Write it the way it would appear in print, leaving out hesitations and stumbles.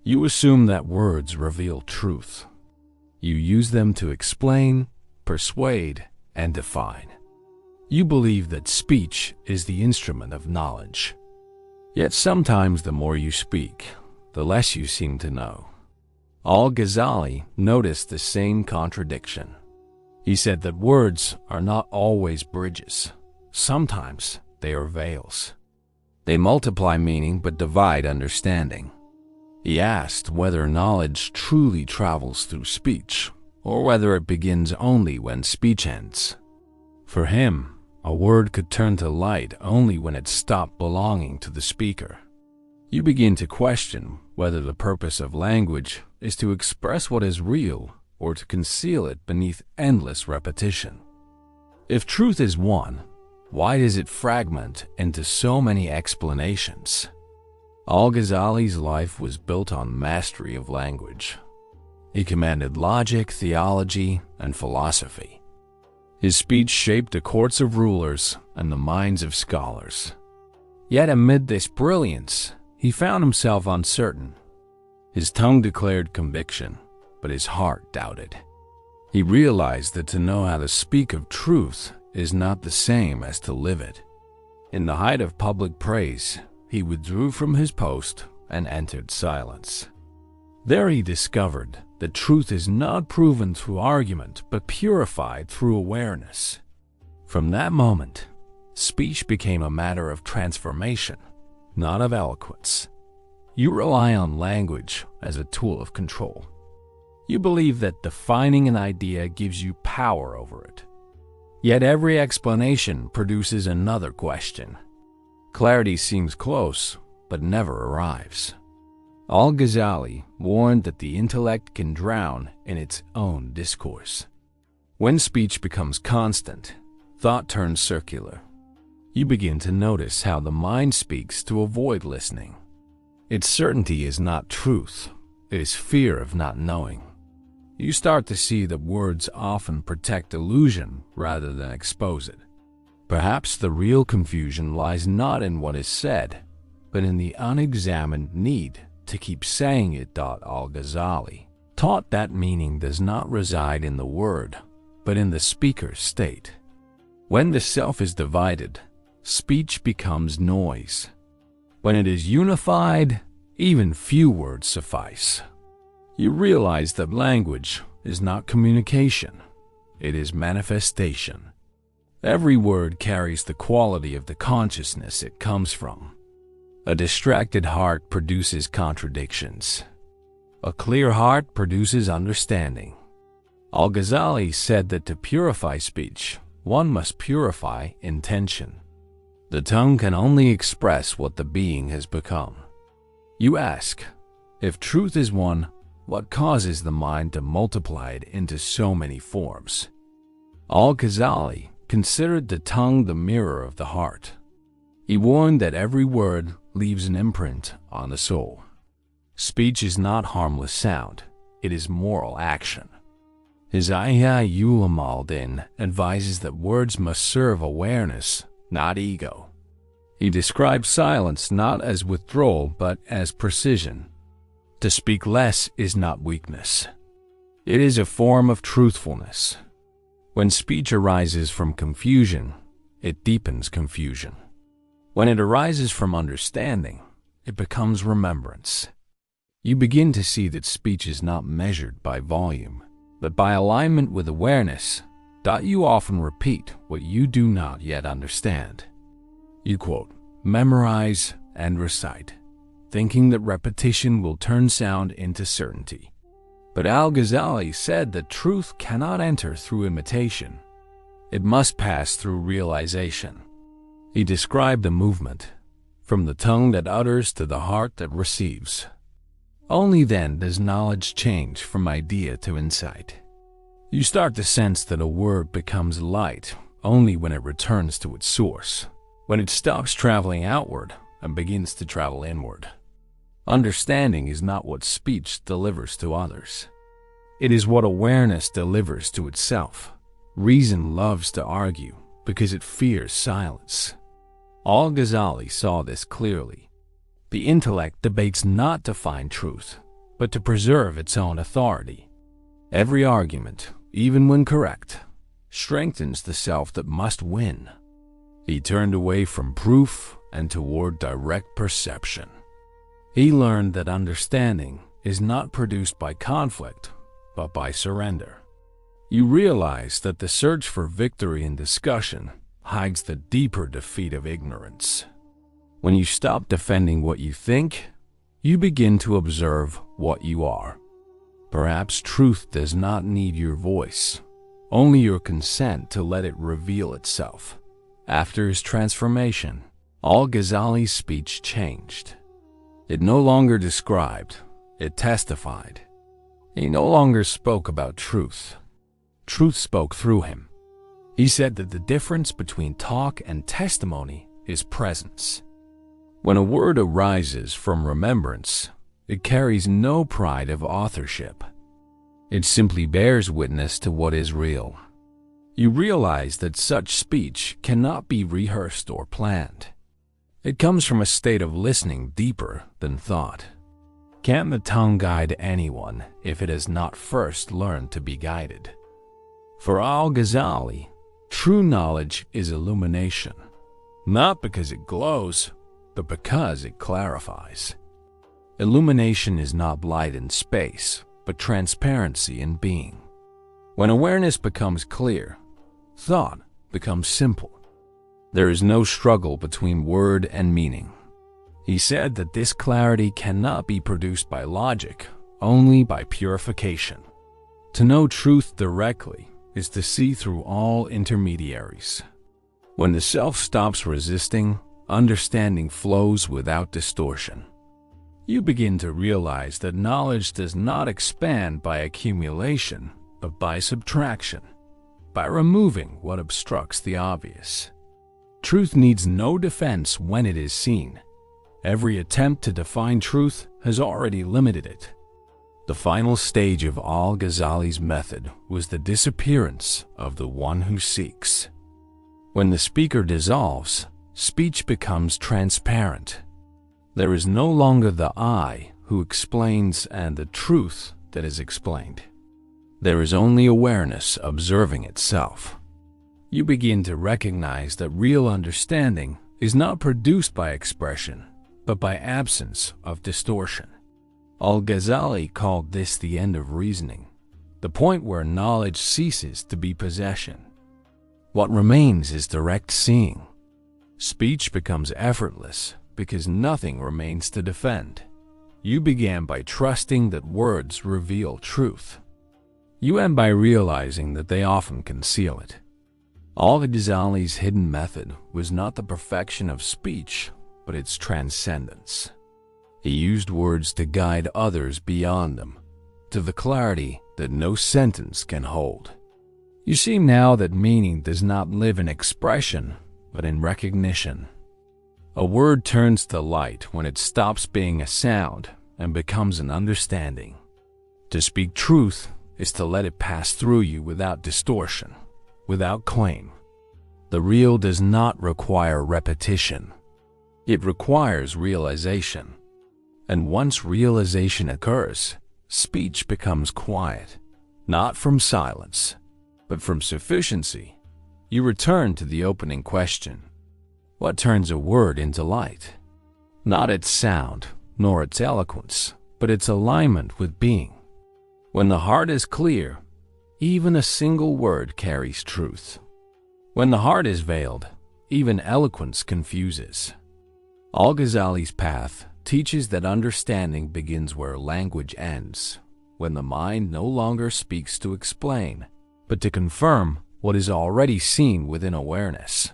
You assume that words reveal truth. You use them to explain, persuade, and define. You believe that speech is the instrument of knowledge. Yet sometimes the more you speak, the less you seem to know. Al-Ghazali noticed the same contradiction. He said that words are not always bridges. Sometimes they are veils. They multiply meaning but divide understanding. He asked whether knowledge truly travels through speech, or whether it begins only when speech ends. For him, a word could turn to light only when it stopped belonging to the speaker. You begin to question whether the purpose of language is to express what is real or to conceal it beneath endless repetition. If truth is one, why does it fragment into so many explanations? Al-Ghazali's life was built on mastery of language. He commanded logic, theology, and philosophy. His speech shaped the courts of rulers and the minds of scholars. Yet amid this brilliance, he found himself uncertain. His tongue declared conviction, but his heart doubted. He realized that to know how to speak of truth is not the same as to live it. In the height of public praise, he withdrew from his post and entered silence. There he discovered that truth is not proven through argument, but purified through awareness. From that moment, speech became a matter of transformation, not of eloquence. You rely on language as a tool of control. You believe that defining an idea gives you power over it. Yet every explanation produces another question. Clarity seems close, but never arrives. Al-Ghazali warned that the intellect can drown in its own discourse. When speech becomes constant, thought turns circular. You begin to notice how the mind speaks to avoid listening. Its certainty is not truth, it is fear of not knowing. You start to see that words often protect illusion rather than expose it. Perhaps the real confusion lies not in what is said, but in the unexamined need to keep saying it. Al-Ghazali taught that meaning does not reside in the word, but in the speaker's state. When the self is divided, speech becomes noise. When it is unified, even few words suffice. You realize that language is not communication, it is manifestation. Every word carries the quality of the consciousness it comes from. A distracted heart produces contradictions. A clear heart produces understanding. Al-Ghazali said that to purify speech, one must purify intention. The tongue can only express what the being has become. You ask, if truth is one, what causes the mind to multiply it into so many forms? Al-Ghazali considered the tongue the mirror of the heart. He warned that every word leaves an imprint on the soul. Speech is not harmless sound, it is moral action. His Ihya Ulumuddin advises that words must serve awareness, not ego. He describes silence not as withdrawal but as precision. To speak less is not weakness. It is a form of truthfulness. When speech arises from confusion, it deepens confusion. When it arises from understanding, it becomes remembrance. You begin to see that speech is not measured by volume, but by alignment with awareness. You often repeat what you do not yet understand. You quote, memorize, and recite, thinking that repetition will turn sound into certainty. But Al-Ghazali said that truth cannot enter through imitation. It must pass through realization. He described a movement, from the tongue that utters to the heart that receives. Only then does knowledge change from idea to insight. You start to sense that a word becomes light only when it returns to its source, when it stops traveling outward and begins to travel inward. Understanding is not what speech delivers to others. It is what awareness delivers to itself. Reason loves to argue because it fears silence. Al-Ghazali saw this clearly. The intellect debates not to find truth, but to preserve its own authority. Every argument, even when correct, strengthens the self that must win. He turned away from proof and toward direct perception. He learned that understanding is not produced by conflict, but by surrender. You realize that the search for victory in discussion hides the deeper defeat of ignorance. When you stop defending what you think, you begin to observe what you are. Perhaps truth does not need your voice, only your consent to let it reveal itself. After his transformation, Al-Ghazali's speech changed. It no longer described, it testified. He no longer spoke about truth. Truth spoke through him. He said that the difference between talk and testimony is presence. When a word arises from remembrance, it carries no pride of authorship. It simply bears witness to what is real. You realize that such speech cannot be rehearsed or planned. It comes from a state of listening deeper than thought. Can the tongue guide anyone if it has not first learned to be guided? For Al-Ghazali, true knowledge is illumination, not because it glows, but because it clarifies. Illumination is not light in space, but transparency in being. When awareness becomes clear, thought becomes simple. There is no struggle between word and meaning. He said that this clarity cannot be produced by logic, only by purification. To know truth directly is to see through all intermediaries. When the self stops resisting, understanding flows without distortion. You begin to realize that knowledge does not expand by accumulation, but by subtraction, by removing what obstructs the obvious. Truth needs no defense when it is seen. Every attempt to define truth has already limited it. The final stage of Al-Ghazali's method was the disappearance of the one who seeks. When the speaker dissolves, speech becomes transparent. There is no longer the I who explains and the truth that is explained. There is only awareness observing itself. You begin to recognize that real understanding is not produced by expression, but by absence of distortion. Al-Ghazali called this the end of reasoning, the point where knowledge ceases to be possession. What remains is direct seeing. Speech becomes effortless because nothing remains to defend. You began by trusting that words reveal truth. You end by realizing that they often conceal it. Al-Ghazali's hidden method was not the perfection of speech, but its transcendence. He used words to guide others beyond them, to the clarity that no sentence can hold. You see now that meaning does not live in expression, but in recognition. A word turns to light when it stops being a sound and becomes an understanding. To speak truth is to let it pass through you without distortion, without claim. The real does not require repetition. It requires realization. And once realization occurs, speech becomes quiet, not from silence, but from sufficiency. You return to the opening question. What turns a word into light? Not its sound, nor its eloquence, but its alignment with being. When the heart is clear, even a single word carries truth. When the heart is veiled, even eloquence confuses. Al-Ghazali's path teaches that understanding begins where language ends, when the mind no longer speaks to explain, but to confirm what is already seen within awareness.